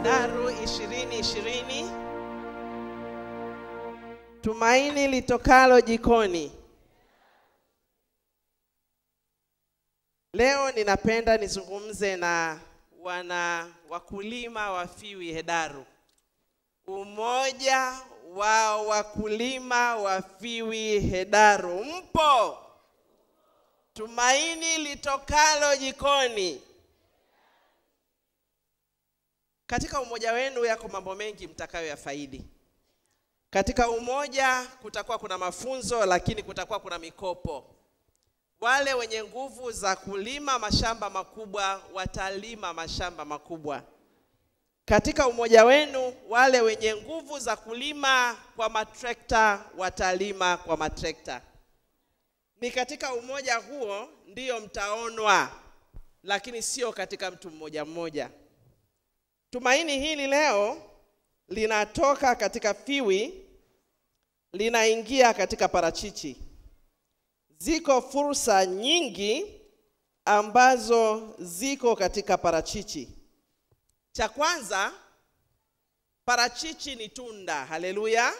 Hedaru 2020. Tumaini litokalo jikoni. Leo ninapenda nizungumze na wakulima wa Fiwi Hedaru. Umoja wa wakulima wa Fiwi Hedaru. Mpo? Tumaini litokalo jikoni. Katika umoja wenu yako mambo mengi mtakayoyafaidi. Katika umoja kutakuwa kuna mafunzo, lakini kutakuwa kuna mikopo. Wale wenye nguvu za kulima mashamba makubwa watalima mashamba makubwa. Katika umoja wenu wale wenye nguvu za kulima kwa matrekta watalima kwa matrekta. Ni katika umoja huo ndiyo mtaonwa, lakini sio katika mtu mmoja mmoja. Tumaini hili leo linatoka katika Fiwi, linaingia katika parachichi. Ziko fursa nyingi ambazo ziko katika parachichi. Cha kwanza, parachichi ni tunda, haleluya.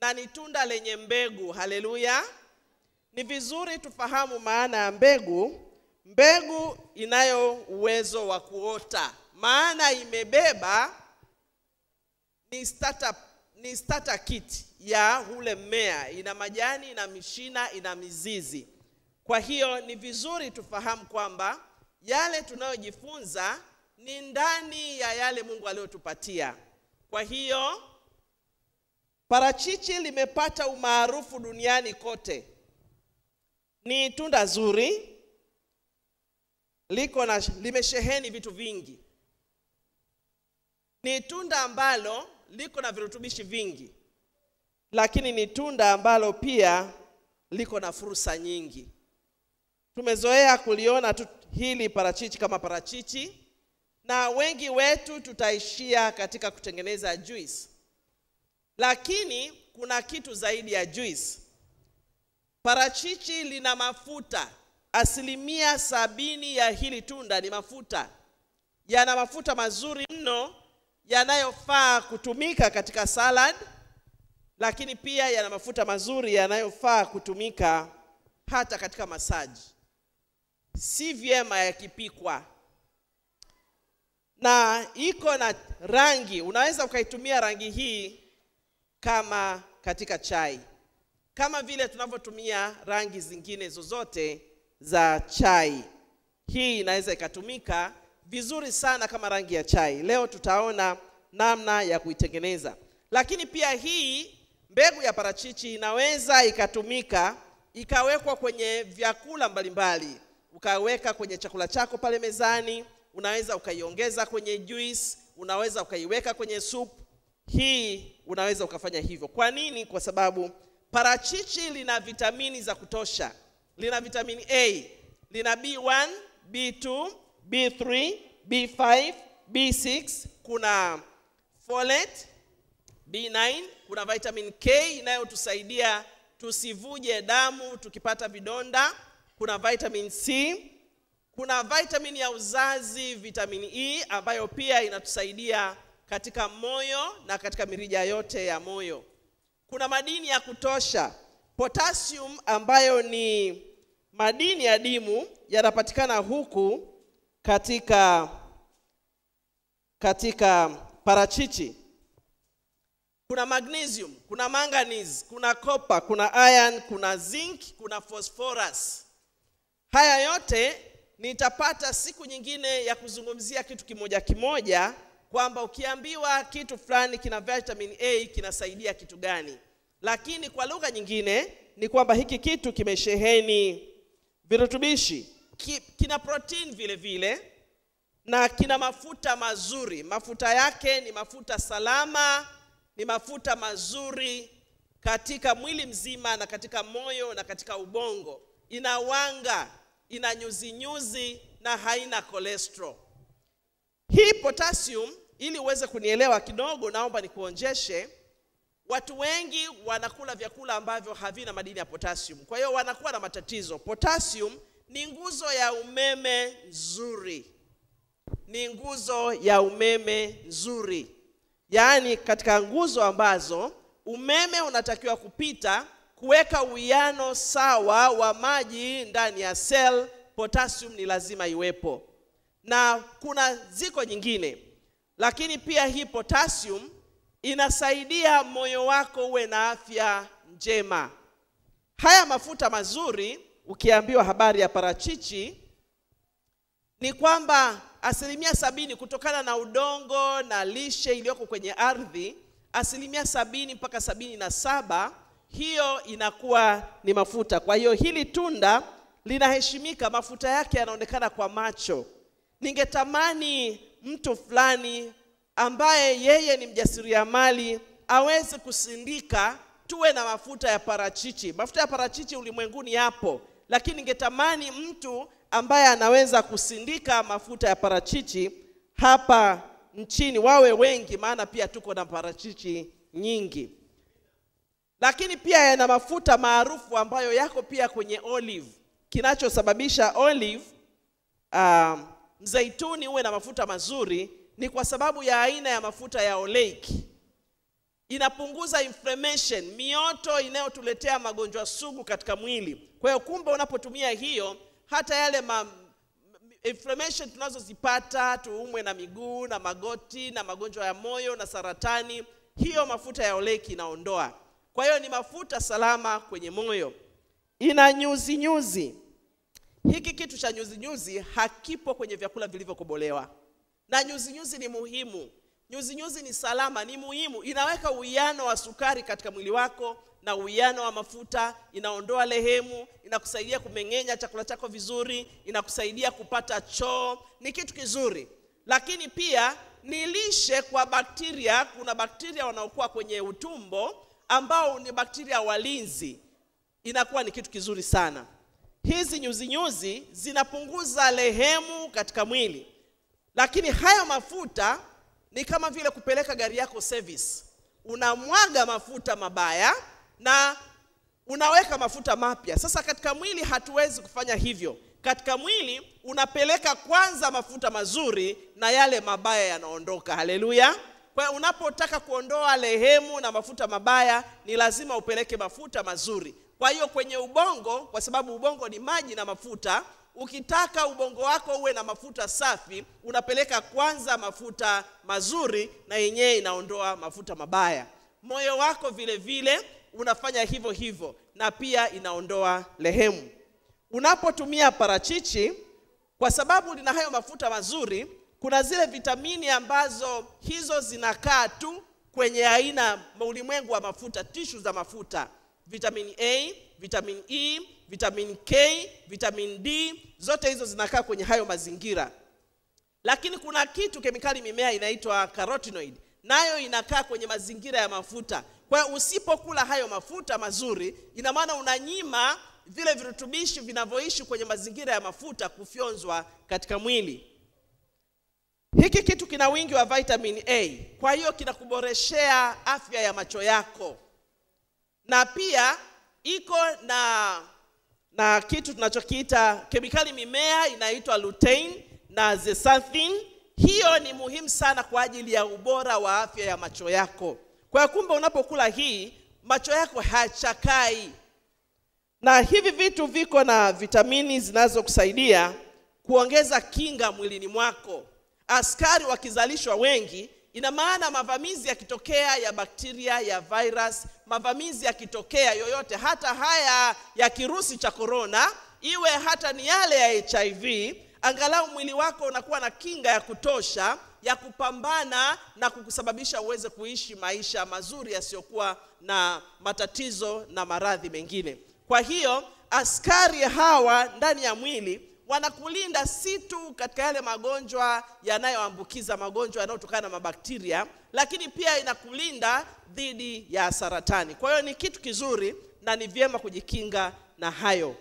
Na ni tunda lenye mbegu, haleluya. Ni vizuri tufahamu maana ya mbegu. Mbegu inayo uwezo wa kuota. Maana imebeba ni starter kit ya ule mmea. Ina majani, ina mishina, ina mizizi. Kwa hiyo ni vizuri tufahamu kwamba yale tunayojifunza ni ndani ya yale Mungu aliyotupatia. Kwa hiyo parachichi limepata umaarufu duniani kote. Ni tunda zuri, limesheheni vitu vingi. Ni tunda ambalo liko na virutubishi vingi, lakini ni tunda ambalo pia liko na fursa nyingi. Tumezoea kuliona hili parachichi kama parachichi, na wengi wetu tutaishia katika kutengeneza juice. Lakini kuna kitu zaidi ya juice. Parachichi lina mafuta. 70% ya hili tunda ni mafuta. Yana mafuta mazuri mno yanayofaa kutumika katika salad, lakini pia yana mafuta mazuri yanayofaa kutumika hata katika massage. Si vyema yakipikwa. Na iko na rangi, unaweza ukaitumia rangi hii kama katika chai. Kama vile tunavyotumia rangi zingine zozote za chai. Hii inaweza ikatumika vizuri sana kama rangi ya chai. Leo tutaona namna ya kuitengeneza. Lakini pia hii mbegu ya parachichi inaweza ikatumika, ikawekwa kwenye vyakula mbalimbali. Ukaweka kwenye chakula chako pale mezani, unaweza ukaiongeza kwenye juice, unaweza ukaiweka kwenye soup. Hii unaweza ukafanya hivyo. Kwa nini? Kwa sababu parachichi lina vitamini za kutosha. Lina vitamini A, lina B1, B2, B3, B5, B6, kuna folate, B9, kuna vitamin K inayotusaidia tusivuje damu tukipata vidonda, kuna vitamin C, kuna vitamin ya uzazi, vitamin E ambayo pia inatusaidia katika moyo na katika mirija yote ya moyo. Kuna madini ya kutosha, potassium ambayo ni madini ya dimu yanapatikana huku katika parachichi. Kuna magnesium, kuna manganese, kuna copper, kuna iron, kuna zinc, kuna phosphorus. Haya yote nitapata siku nyingine ya kuzungumzia kitu kimoja kimoja, kwamba ukiambiwa kitu fulani kina vitamin A kinasaidia kitu gani. Lakini kwa lugha nyingine ni kwamba hiki kitu kimesheheni virutubishi, kina protein vile vile, na kina mafuta mazuri. Mafuta yake ni mafuta salama, ni mafuta mazuri katika mwili mzima na katika moyo na katika ubongo. Ina wanga, ina nyuzi na haina cholesterol. Hii potassium, ili uweze kunielewa kidogo, naomba nikuonjeshe. Watu wengi wanakula vyakula ambavyo havina madini ya potassium. Kwa hiyo wanakuwa na matatizo. Potassium ni nguzo ya umeme nzuri. ni nguzo ya umeme nzuri. Yaani katika nguzo ambazo umeme unatakiwa kupita kuweka uwiano sawa wa maji ndani ya cell, potassium ni lazima iwepo. Na kuna ziko nyingine. Lakini pia hii potassium inasaidia moyo wako uwe na afya njema. Haya mafuta mazuri, ukiambiwa habari ya parachichi, ni kwamba 70% kutokana na udongo na lishe iliyoko kwenye ardhi, 70% mpaka 77 hiyo inakuwa ni mafuta. Kwa hiyo hili tunda linaheshimika, mafuta yake yanaonekana kwa macho. Ningetamani mtu fulani ambaye yeye ni mjasiriamali aweze kusindika tuwe na mafuta ya parachichi. Mafuta ya parachichi ulimwenguni yapo, lakini ningetamani mtu ambaye anaweza kusindika mafuta ya parachichi hapa nchini wawe wengi, maana pia tuko na parachichi nyingi. Lakini pia yana mafuta maarufu ambayo yako pia kwenye olive. Kinachosababisha olive mzaituni uwe na mafuta mazuri ni kwa sababu ya aina ya mafuta ya oleic. Inapunguza inflammation, mioto inayotuletea magonjwa sugu katika mwili. Kwa hiyo kumbe unapotumia hiyo, hata yale inflammation tunazozipata, tuumwe na miguu na magoti na magonjwa ya moyo na saratani, hiyo mafuta ya oleic inaondoa. Kwa hiyo ni mafuta salama kwenye moyo. Ina nyuzi nyuzi. Hiki kitu cha nyuzi nyuzi hakipo kwenye vyakula vilivyokobolewa. Na nyuzi nyuzi ni muhimu. Nyuzi nyuzi ni salama, ni muhimu. Inaweka uwiano wa sukari katika mwili wako na uwiano wa mafuta, inaondoa lehemu, inakusaidia kumeng'enya chakula chako vizuri, inakusaidia kupata choo, ni kitu kizuri. Lakini pia ni lishe kwa bakteria. Kuna bakteria wanaokuwa kwenye utumbo ambao ni bakteria walinzi. Inakuwa ni kitu kizuri sana. Hizi nyuzi nyuzi zinapunguza lehemu katika mwili. Lakini haya mafuta ni kama vile kupeleka gari yako service. Unamwaga mafuta mabaya na unaweka mafuta mapya. Sasa katika mwili hatuwezi kufanya hivyo. Katika mwili unapeleka kwanza mafuta mazuri na yale mabaya yanaondoka. Haleluya. Kwa hiyo unapotaka kuondoa lehemu na mafuta mabaya ni lazima upeleke mafuta mazuri. Kwa hiyo kwenye ubongo, kwa sababu ubongo ni maji na mafuta, ukitaka ubongo wako uwe na mafuta safi, unapeleka kwanza mafuta mazuri na yenyewe inaondoa mafuta mabaya. Moyo wako vile vile unafanya hivyo hivyo na pia inaondoa lehemu. Unapotumia parachichi, kwa sababu lina hayo mafuta mazuri, kuna zile vitamini ambazo hizo zinakaa tu kwenye aina ulimwengu wa mafuta, tishu za mafuta. Vitamin A, vitamin E, vitamin K, vitamin D, zote hizo zinakaa kwenye hayo mazingira. Lakini kuna kitu kemikali mimea inaitwa carotenoid, nayo inakaa kwenye mazingira ya mafuta. Kwa hiyo usipokula hayo mafuta mazuri, ina maana unanyima vile virutubishi vinavyoishi kwenye mazingira ya mafuta kufyonzwa katika mwili. Hiki kitu kina wingi wa vitamin A, kwa hiyo kinakuboreshea afya ya macho yako. Na pia iko na kitu tunachokiita kemikali mimea inaitwa lutein na zeaxanthin. Hiyo ni muhimu sana kwa ajili ya ubora wa afya ya macho yako. Kwa kumbe unapokula hii, macho yako hayachakai. Na hivi vitu viko na vitamini zinazokusaidia kuongeza kinga mwilini mwako. Askari wakizalishwa wengi, ina maana mavamizi yakitokea ya bakteria, ya virus, mavamizi yakitokea yoyote, hata haya ya kirusi cha corona, iwe hata ni yale ya HIV, angalau mwili wako unakuwa na kinga ya kutosha ya kupambana na kukusababisha uweze kuishi maisha mazuri yasiyokuwa na matatizo na maradhi mengine. Kwa hiyo askari hawa ndani ya mwili wanakulinda si tu katika yale magonjwa yanayoambukiza, magonjwa yanayotokana na mabakteria, lakini pia inakulinda dhidi ya saratani. Kwa hiyo ni kitu kizuri na ni vyema kujikinga na hayo.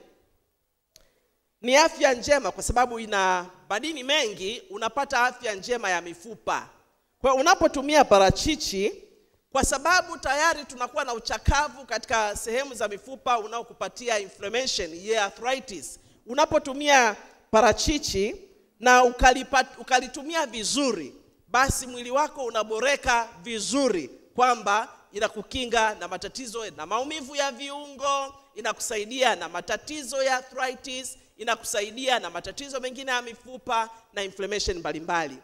Ni afya njema kwa sababu ina madini mengi, unapata afya njema ya mifupa. Kwa hiyo unapotumia parachichi, kwa sababu tayari tunakuwa na uchakavu katika sehemu za mifupa unaokupatia inflammation, arthritis. Unapotumia parachichi na ukalitumia vizuri, basi mwili wako unaboreka vizuri, kwamba inakukinga na matatizo na maumivu ya viungo, inakusaidia na matatizo ya arthritis, inakusaidia na matatizo mengine ya mifupa na inflammation mbalimbali.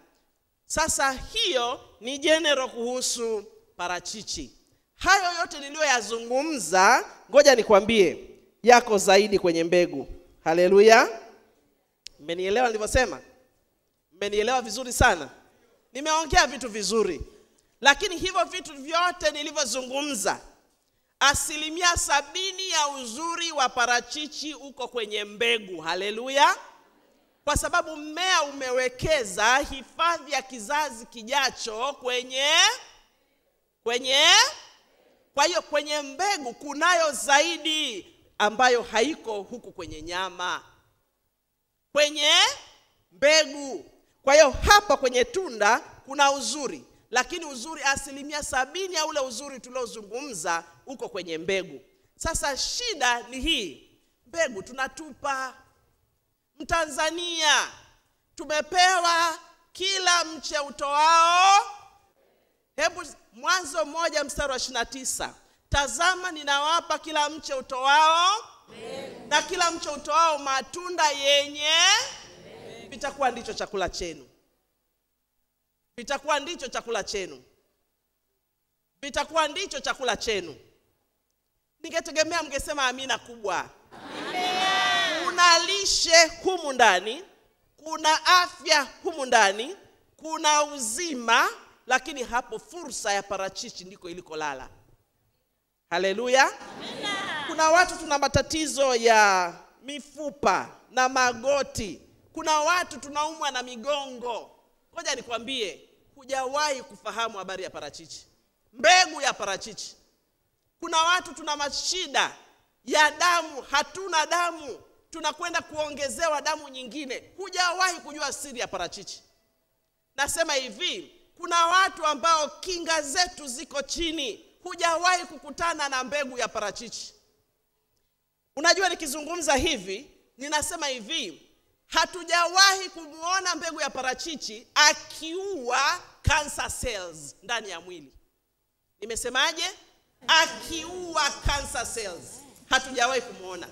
Sasa hiyo ni general kuhusu parachichi. Hayo yote niliyoyazungumza, ngoja nikwambie, yako zaidi kwenye mbegu. Haleluya. Mmenielewa nilivyosema? Mmenielewa vizuri sana? Nimeongea vitu vizuri. Lakini hivyo vitu vyote nilivyozungumza, 70% ya uzuri wa parachichi uko kwenye mbegu. Haleluya. Kwa sababu mmea umewekeza hifadhi ya kizazi kijacho kwa hiyo kwenye mbegu kunayo zaidi ambayo haiko huku kwenye nyama. Kwenye mbegu. Kwa hiyo hapa kwenye tunda kuna uzuri, lakini uzuri 70% ya ule uzuri tuliozungumza uko kwenye mbegu. Sasa shida ni hii, mbegu tunatupa. Mtanzania tumepewa kila mche utoao. Hebu Mwanzo 1:29. Tazama ninawapa kila mche utoao na kila mche utoao matunda yenye vitakuwa ndicho chakula chenu. Vitakuwa ndicho chakula chenu. Vitakuwa ndicho chakula chenu. Ningetegemea mngesema amina kubwa. Amen. Kuna lishe humu ndani, kuna afya humu ndani, kuna uzima, lakini hapo fursa ya parachichi ndiko ilikolala. Haleluya. Amen. Kuna watu tuna matatizo ya mifupa na magoti. Kuna watu tunaumwa na migongo. Ngoja nikwambie, hujawahi kufahamu habari ya parachichi. Mbegu ya parachichi. Kuna watu tuna mashida ya damu, hatuna damu, tunakwenda kuongezewa damu nyingine. Hujawahi kujua siri ya parachichi. Nasema hivi, kuna watu ambao kinga zetu ziko chini, hujawahi kukutana na mbegu ya parachichi. Unajua nikizungumza hivi, ninasema hivi, hatujawahi kumuona mbegu ya parachichi akiua cancer cells ndani ya mwili. Nimesemaje? Akiua cancer cells. Hatujawahi kumuona.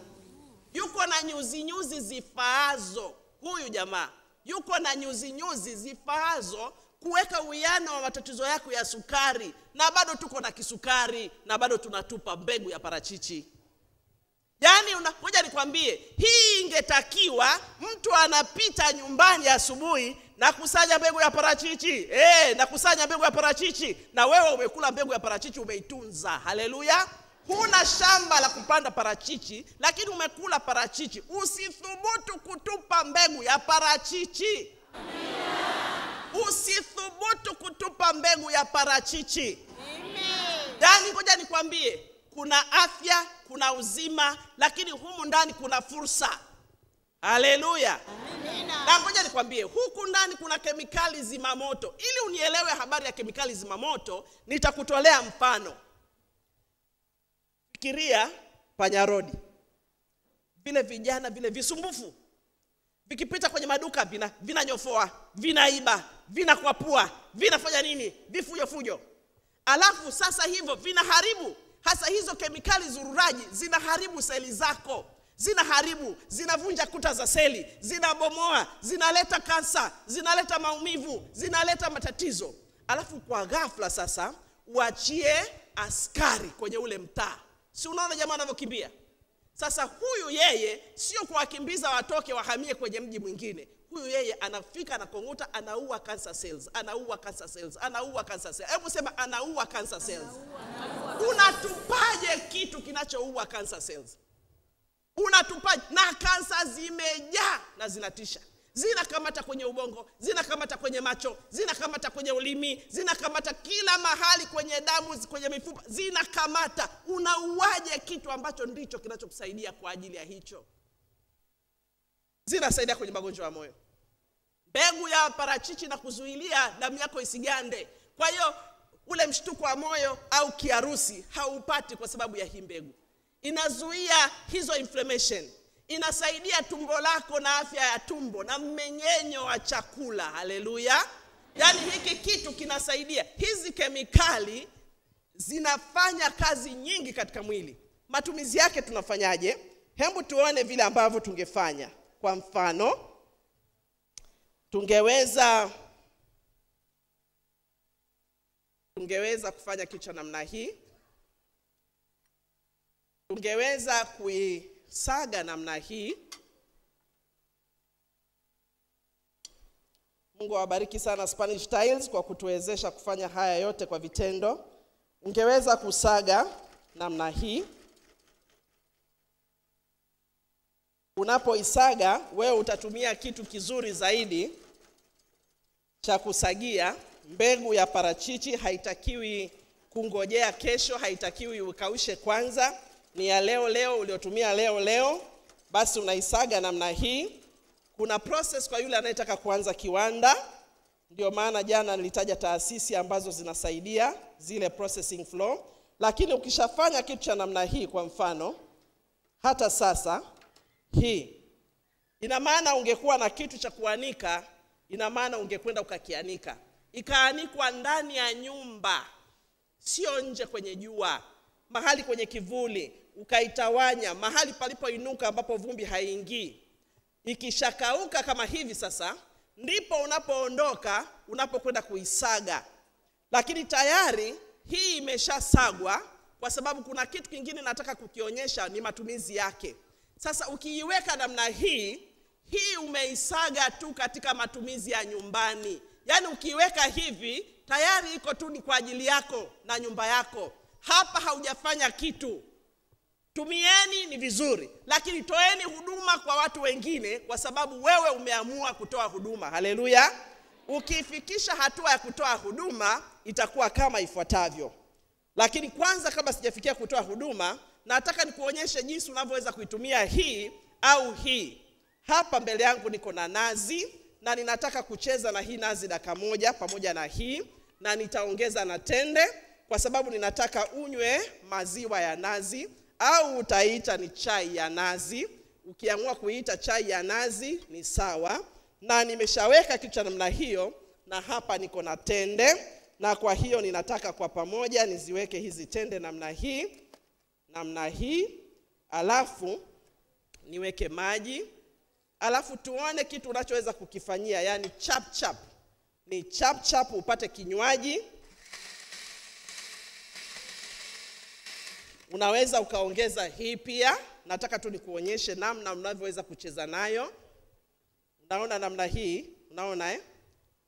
Yuko na nyuzi zifaazo. Huyu jamaa yuko na nyuzi zifaazo kuweka uwiano wa matatizo yako ya sukari, na bado tuko na kisukari, na bado tunatupa mbegu ya parachichi. Yaani ngoja nikwambie, hii ingetakiwa mtu anapita nyumbani asubuhi na kusanya mbegu ya parachichi. Na kusanya mbegu ya parachichi, na wewe umekula mbegu ya parachichi, umeitunza. Haleluya. Huna shamba la kupanda parachichi, lakini umekula parachichi. Usithubutu kutupa mbegu ya parachichi. Amen. Usithubutu kutupa mbegu ya parachichi. Amen. Yaani ngoja nikwambie, kuna afya, kuna uzima, lakini humu ndani kuna fursa. Haleluya. Na ngoja nikwambie, huku ndani kuna kemikali zimamoto. Ili unielewe habari ya kemikali zimamoto, nitakutolea mfano. Fikiria panyarodi. Vile vijana vile visumbufu, vikipita kwenye maduka vinanyofoa, vinaiba, vinakwapua, vinafanya nini? Vifujo. Alafu sasa hivyo vinaharibu. Hasa hizo kemikali zururaji zinaharibu seli zako. Zinaharibu, zinavunja kuta za seli, zinabomoa, zinaleta kansa, zinaleta maumivu, zinaleta matatizo. Alafu kwa ghafla sasa uachie askari kwenye ule mtaa. Si unaona jamaa anavyokimbia? Sasa huyu yeye sio kuwakimbiza watoke wahamie kwenye mji mwingine. Huyu yeye anafika na konguta, anaua cancer cells, anaua cancer cells, anaua cancer cells. Hebu sema anaua cancer cells. Unatupaje kitu kinachoua cancer cells? Unatupaje? Na kansa zimejaa na zinatisha. Zinakamata kwenye ubongo, zinakamata kwenye macho, zinakamata kwenye ulimi, zinakamata kila mahali, kwenye damu, kwenye mifupa, zinakamata. Unauaje kitu ambacho ndicho kinachokusaidia kwa ajili ya hicho? Zinasaidia kwenye magonjwa ya moyo. Mbegu ya parachichi na kuzuilia damu yako isigande. Kwa hiyo ule mshtuko wa moyo au kiharusi haupati kwa sababu ya hii mbegu. Inazuia hizo inflammation, inasaidia tumbo lako na afya ya tumbo na mmeng'enyo wa chakula. Haleluya. Yaani hiki kitu kinasaidia. Hizi kemikali zinafanya kazi nyingi katika mwili. Matumizi yake tunafanyaje? Hebu tuone vile ambavyo tungefanya. Kwa mfano, tungeweza kufanya kitu cha namna hii. Tungeweza kuisaga namna hii. Mungu awabariki sana Spanish Tiles kwa kutuwezesha kufanya haya yote kwa vitendo. Ungeweza kusaga namna hii. Unapoisaga, wewe utatumia kitu kizuri zaidi cha kusagia. Mbegu ya parachichi haitakiwi kungojea kesho, haitakiwi ukaushe kwanza. Ni ya leo uliotumia leo. Basi unaisaga namna hii. Kuna process kwa yule anayetaka kuanza kiwanda. Ndio maana jana nilitaja taasisi ambazo zinasaidia zile processing flow. Lakini ukishafanya kitu cha namna hii, kwa mfano hata sasa hii, ina maana ungekuwa na kitu cha kuanika, ina maana ungekwenda ukakianika. Ikaanikwa ndani ya nyumba, sio nje kwenye jua, mahali kwenye kivuli, ukaitawanya mahali palipoinuka ambapo vumbi haingii. Ikishakauka kama hivi sasa, ndipo unapoondoka, unapokwenda kuisaga. Lakini tayari hii imeshasagwa, kwa sababu kuna kitu kingine nataka kukionyesha, ni matumizi yake. Sasa ukiiweka namna hii umeisaga tu katika matumizi ya nyumbani. Yaani ukiiweka hivi, tayari iko tu ni kwa ajili yako na nyumba yako. Hapa haujafanya kitu. Tumieni ni vizuri, lakini toeni huduma kwa watu wengine, kwa sababu wewe umeamua kutoa huduma. Haleluya. Ukifikisha hatua ya kutoa huduma, itakuwa kama ifuatavyo. Lakini kwanza, kabla sijafikia kutoa huduma, nataka nikuonyeshe jinsi unavyoweza kuitumia hii au hii. Hapa mbele yangu niko na nazi, na ninataka kucheza na hii nazi dakika moja pamoja na hii, na nitaongeza na tende kwa sababu ninataka unywe maziwa ya nazi, au utaita ni chai ya nazi. Ukiamua kuita chai ya nazi ni sawa. Na nimeshaweka kitu cha namna hiyo, na hapa niko na tende, na kwa hiyo ninataka kwa pamoja niziweke hizi tende namna hii, alafu niweke maji, alafu tuone kitu unachoweza kukifanyia, yani chap. Ni chap upate kinywaji. Unaweza ukaongeza hii pia. Nataka tu nikuonyeshe namna unavyoweza kucheza nayo. Unaona namna hii? Unaona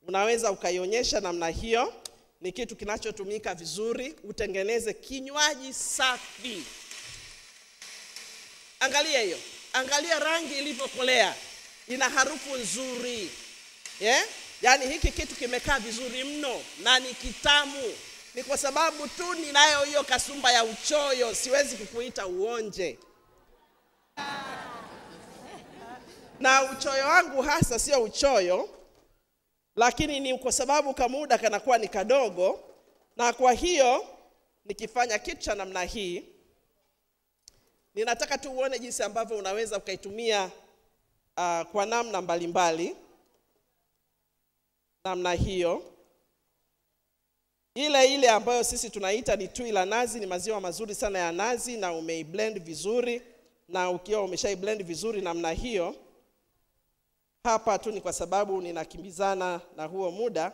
Unaweza ukaionyesha namna hiyo. Ni kitu kinachotumika vizuri. Utengeneze kinywaji safi. Angalia hiyo. Angalia rangi ilivyokolea. Ina harufu nzuri. Yaani hiki kitu kimekaa vizuri mno na ni kitamu. Ni kwa sababu tu ninayo hiyo kasumba ya uchoyo, siwezi kukuita uonje. Na uchoyo wangu hasa sio uchoyo, lakini ni kwa sababu kamuda kanakuwa ni kadogo, na kwa hiyo nikifanya kitu cha namna hii, ninataka tu uone jinsi ambavyo unaweza ukaitumia kwa namna mbalimbali. Namna hiyo. Ile ambayo sisi tunaita ni tui la nazi, ni maziwa mazuri sana ya nazi, na umeiblend vizuri. Na ukiwa umeshaiblend vizuri namna hiyo, hapa tu ni kwa sababu ninakimbizana na huo muda,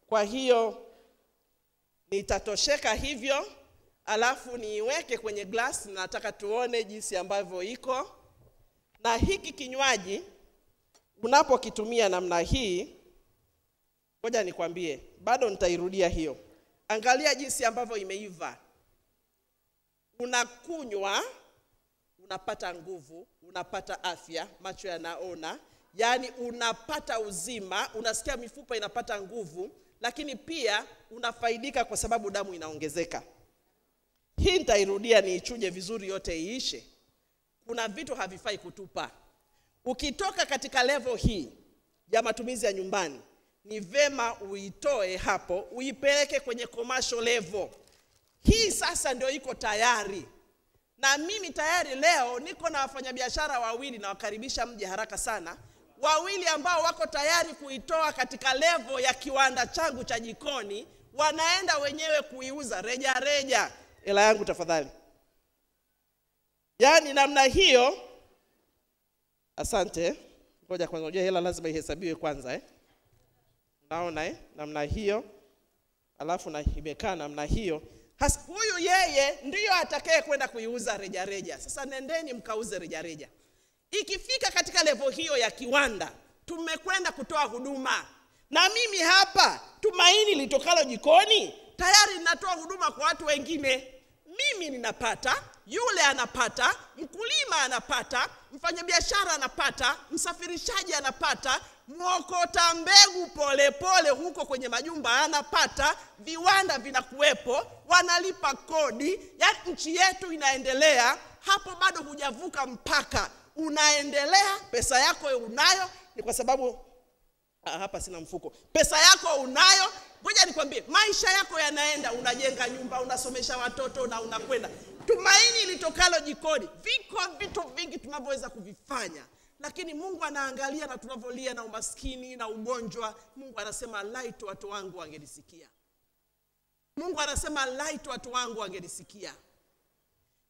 kwa hiyo nitatosheka hivyo, alafu niiweke kwenye glass. Nataka tuone jinsi ambavyo iko. Na hiki kinywaji unapokitumia namna hii, ngoja nikwambie, bado nitairudia hiyo. Angalia jinsi ambavyo imeiva. Unakunywa, unapata nguvu, unapata afya, macho yanaona, yani unapata uzima, unasikia mifupa inapata nguvu, lakini pia unafaidika kwa sababu damu inaongezeka. Hii nitairudia niichuje vizuri yote iishe. Kuna vitu havifai kutupa. Ukitoka katika level hii ya matumizi ya nyumbani, ni vema uitoe hapo, uipeleke kwenye commercial level. Hii sasa ndio iko tayari. Na mimi tayari leo niko na wafanyabiashara wawili, na wakaribisha mje haraka sana, wawili ambao wako tayari kuitoa katika level ya kiwanda changu cha jikoni, wanaenda wenyewe kuiuza reja reja. Hela yangu tafadhali. Yaani namna hiyo. Asante. Ngoja kwanza, unajua hela lazima ihesabiwe kwanza Naona namna hiyo. Alafu na imekaa namna hiyo. Huyu yeye ndiyo atakaye kwenda kuiuza reja reja. Sasa nendeni mkauze reja reja. Ikifika katika level hiyo ya kiwanda, tumekwenda kutoa huduma. Na mimi hapa Tumaini Litokalo Jikoni tayari ninatoa huduma kwa watu wengine. Mimi ninapata, yule anapata, mkulima anapata, mfanyabiashara anapata, msafirishaji anapata, mwokota mbegu pole pole huko kwenye majumba anapata, viwanda vinakuwepo, wanalipa kodi, yaani nchi yetu inaendelea. Hapo bado hujavuka mpaka, unaendelea, pesa yako unayo. Ni kwa sababu hapa sina mfuko. Pesa yako unayo. Ngoja nikwambie, maisha yako yanaenda, unajenga nyumba, unasomesha watoto na unakwenda. Tumaini Litokalo Jikoni, viko vitu vingi tunavyoweza kuvifanya, lakini Mungu anaangalia na tunavolia na umaskini na ugonjwa. Mungu anasema laiti watu wangu wangenisikia. Mungu anasema laiti watu wangu wangenisikia.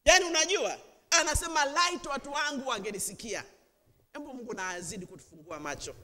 Yaani unajua, anasema laiti watu wangu wangenisikia. Hebu Mungu na azidi kutufungua macho.